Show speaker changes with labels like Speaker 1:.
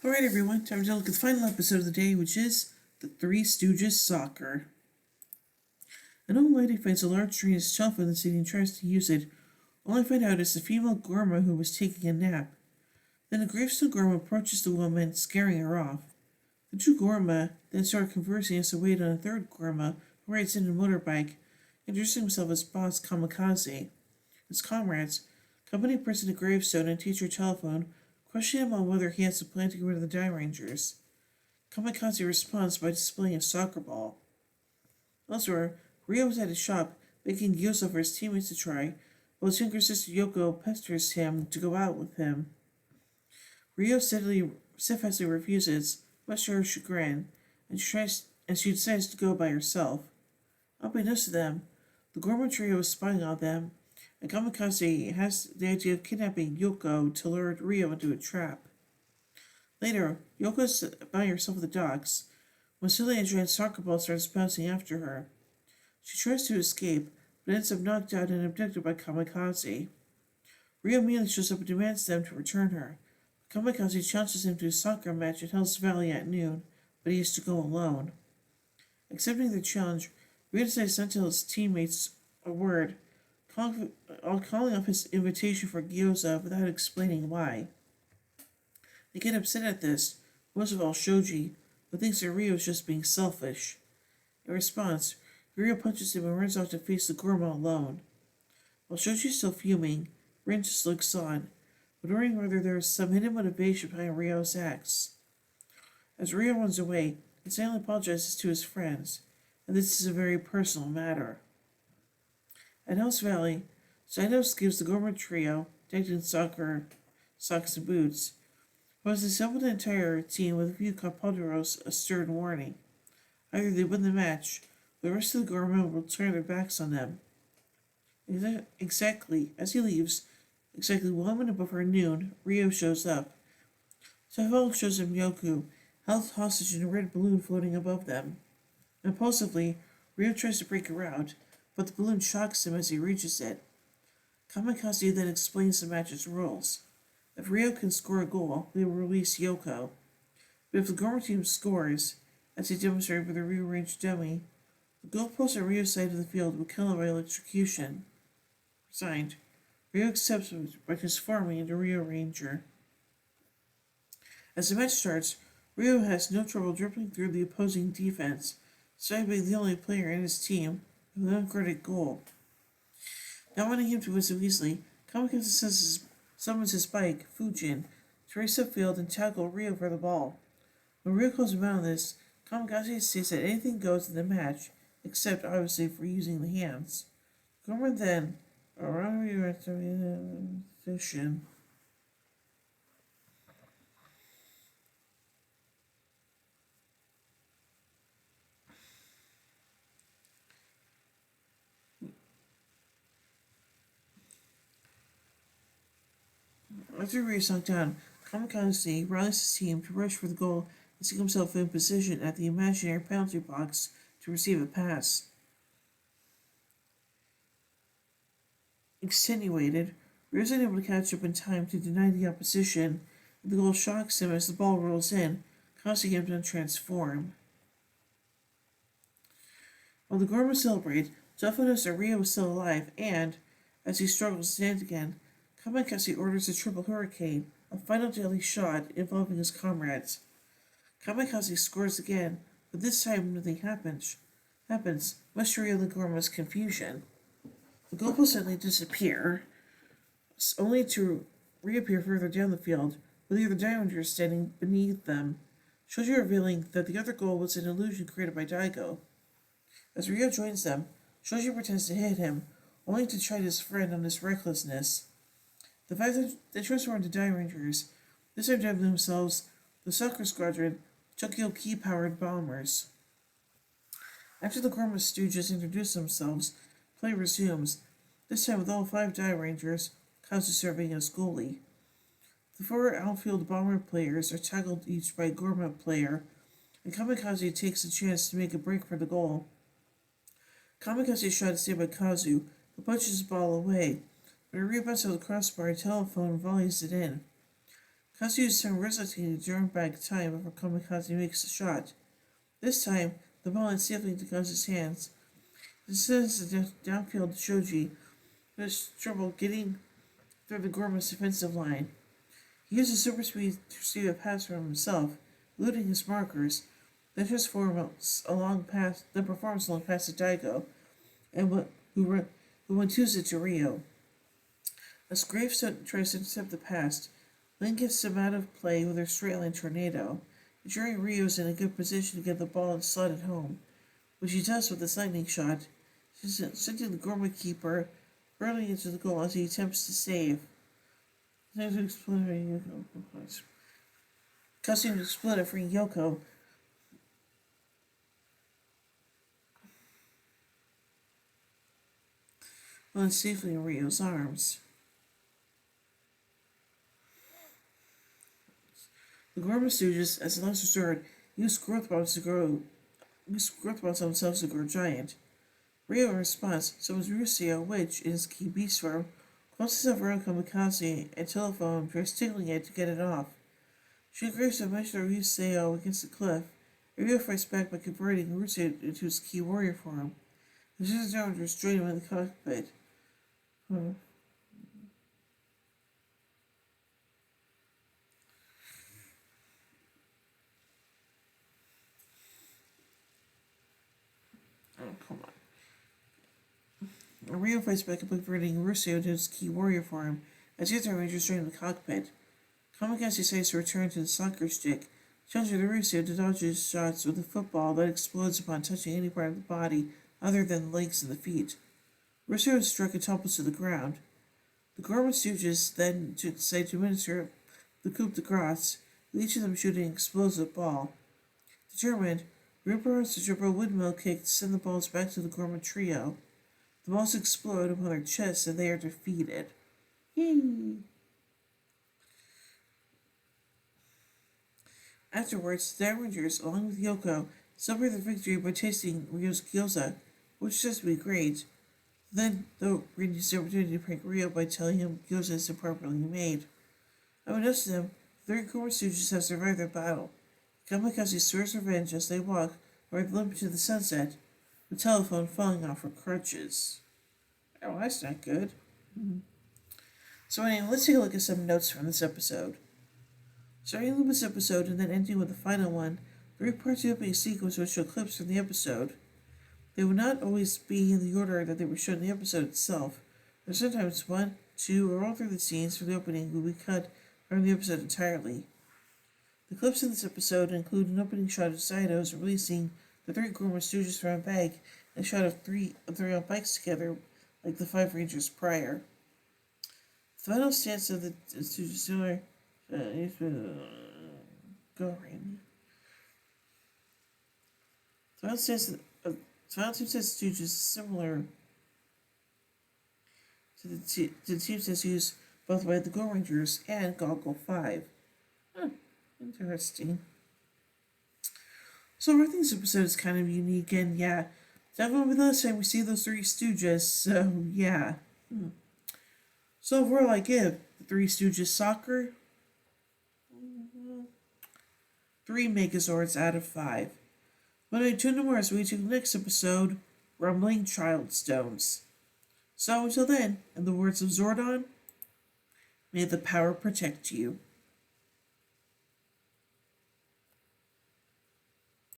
Speaker 1: Alright, everyone, time to look at the final episode of the day, which is the Three Stooges Soccer. An old lady finds a large tree in his shelf in the city and tries to use it, only to find out it's the female Gorma who was taking a nap. Then a gravestone Gorma approaches the woman, scaring her off. The two Gorma then start conversing as they wait on a third Gorma who rides in a motorbike, introducing himself as Boss Kamikaze. His comrades, company president Gravestone and teacher Telephone, question him on whether he has a plan to get rid of the Die Rangers. Kamikaze responds by displaying a soccer ball. Elsewhere, Rio is at his shop, making gyoza for his teammates to try, while his younger sister Yoko pesters him to go out with him. Rio steadfastly refuses, much to her chagrin, and she decides to go by herself. Unbeknownst to them, the Gorman trio is spying on them, and Kamikaze has the idea of kidnapping Yoko to lure Rio into a trap. Later, Yoko is by herself at the docks when suddenly a giant soccer ball starts bouncing after her. She tries to escape, but ends up knocked out and abducted by Kamikaze. Rio immediately shows up and demands them to return her. Kamikaze challenges him to a soccer match at Hell's Valley at noon, but he has to go alone. Accepting the challenge, Rio decides not to tell his teammates a word, calling off his invitation for gyoza without explaining why. They get upset at this, most of all Shoji, who thinks that Rio is just being selfish. In response, Rio punches him and runs off to face the Gorma alone. While Shoji is still fuming, Rin just looks on, wondering whether there is some hidden motivation behind Rio's acts. As Rio runs away, he silently apologizes to his friends, and this is a very personal matter. At Hell's Valley, Zynos gives the Gorman trio, decked in socks and boots, who has assembled the entire team with a few Compadros a stern warning. Either they win the match, or the rest of the Gorman will turn their backs on them. Exactly as he leaves, exactly 1 minute before noon, Rio shows up. Telephone shows him Yoku, held hostage in a red balloon floating above them. Impulsively, Rio tries to break her out, but the balloon shocks him as he reaches it. Kamikaze then explains the match's rules. If Rio can score a goal, they will release Yoko. But if the Gorma team scores, as he demonstrated with a rearranged dummy, the goalpost on Rio's side of the field will kill him by electrocution. Signed, Rio accepts by transforming into Rio Ranger. As the match starts, Rio has no trouble dribbling through the opposing defense, despite being the only player in his team with an uncredited goal. Not wanting him to win so easily, Kamikaze summons his bike, Fujin, to race upfield and tackle Rio for the ball. When Rio calls him out on this, Kamikaze states that anything goes in the match, except obviously for using the hands. Gorman then, around Rio position. After Rio is knocked down, Kamikaze rallies his team to rush for the goal and stick himself in position at the imaginary penalty box to receive a pass. Extenuated, Rio is unable to catch up in time to deny the opposition, and the goal shocks him as the ball rolls in, causing him to transform. While the Gorma celebrate, Duff notices that Rio is still alive, and, as he struggles to stand again, Kamikaze orders a triple hurricane, a final deadly shot involving his comrades. Kamikaze scores again, but this time nothing happens, much to Rio and the Gorma's confusion. The goalposts suddenly disappear, only to reappear further down the field, with the other Diamonders standing beneath them, Shoji revealing that the other goal was an illusion created by Daigo. As Rio joins them, Shoji pretends to hit him, only to chide his friend on his recklessness. The fact that they transform into Die Rangers, this time dubbing themselves the Soccer Squadron Tokyo Key-powered bombers. After the Gorma Stooges introduce themselves, play resumes, this time with all 5 Die Rangers, Kazu serving as goalie. The 4 outfield bomber players are tackled each by a Gorma player, and Kamikaze takes a chance to make a break for the goal. Kamikaze shot is saved by Kazu, who punches the ball away, but a rebounds of the crossbar and Telephone volleys it in. Kazu uses some resulting to turn back time before Kamikaze makes the shot. This time, the ball is safely into Kazu's hands. It sends the downfield to Shoji, who has trouble getting through the Gorma's defensive line. He uses super speed to receive a pass from himself, eluding his markers, then transforms along past then performs along past to Daigo, who twos it to Rio. As Gravestone tries to intercept the pass, Lin gets him out of play with her straight line tornado, ensuring Rio's in a good position to get the ball and slot it home, which he does with his lightning shot, sending the Gorma keeper hurling into the goal as he attempts to save. Causing to split it, freeing Yoko. While safely in Rio's arms. The Gorma Stooges, as the last resort, use growth bombs on themselves to grow giant. Rio, in response, summons Rusio, which, in his key beast form, closes up around Kamikaze and telephone, tries tickling it to get it off. She engraves a mention of Rusio against the cliff. Rio fights back by converting Rusio into his key warrior form. He sits down to restrain him in the cockpit. Oh, come on. Rio fights back by converting Rusio into his key warrior form as the other Rangers drain the cockpit. Kamikaze decides to return to the soccer stick, challenging the Rusio to dodge his shots with a football that explodes upon touching any part of the body other than the legs and the feet. Rusio is struck and topples to the ground. The Gorman Stooges then decide to administer the coup de grace, with each of them shooting an explosive ball. Determined, Ripper has to dribble a windmill kick to send the balls back to the Gorman trio. The balls explode upon their chests and they are defeated. Yay! Afterwards, the Rangers, along with Yoko, celebrate their victory by tasting Rio's gyoza, which is just to be great. Then, though, Rin uses the opportunity to prank Rio by telling him gyoza is improperly made. Unbeknownst to them, the three Gorman Stooges have survived their battle. Kamikaze swears revenge as they walk toward the limp to the sunset, the telephone falling off her crutches. Oh, that's not good. So anyway, let's take a look at some notes from this episode. Starting this episode and then ending with the final one, three parts of the opening sequence will show clips from the episode. They will not always be in the order that they were shown in the episode itself, but sometimes one, two, or all three of the scenes from the opening will be cut from the episode entirely. The clips in this episode include an opening shot of Saito's releasing the three Gorman Stooges from a bag and a shot of three on bikes together like the five Rangers prior. The final stance of the Stooges go Randy. The final stance of Stooges is similar to the team stance used both by the Go Rangers and Goggle 5. Interesting. So I think this episode is kind of unique, and yeah, definitely the last time we see those three Stooges, so yeah. So overall, I give the Three Stooges Soccer 3 Megazords out of 5. But I tune in more as we do the next episode, Rumbling Child Stones. So until then, in the words of Zordon, may the power protect you.